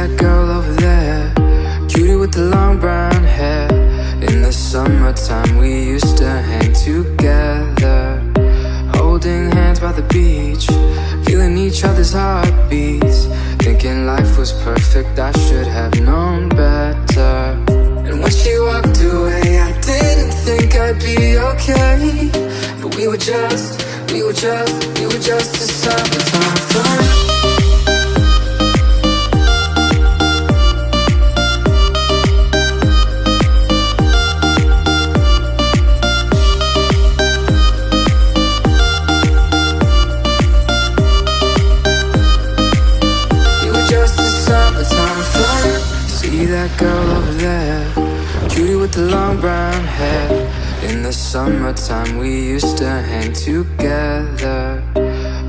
that girl over there, cutie with the long brown hair. In the summertime we used to hang together, holding hands by the beach, feeling each other's heartbeats, thinking life was perfect, I should have known better. And when she walked away, I didn't think I'd be okay, but we were just a summertime fun. That girl over there, cutie with the long brown hair. In the summertime we used to hang together,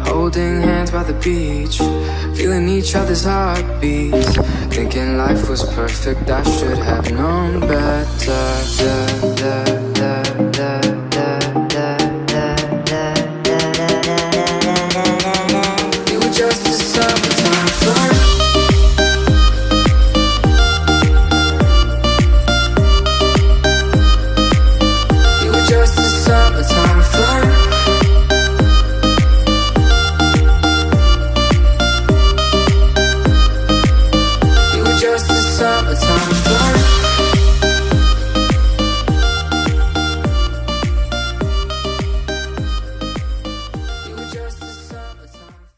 holding hands by the beach, feeling each other's heartbeats, thinking life was perfect, I should have known better. We were just a summertime fun. Summertime fun. You were just a summertime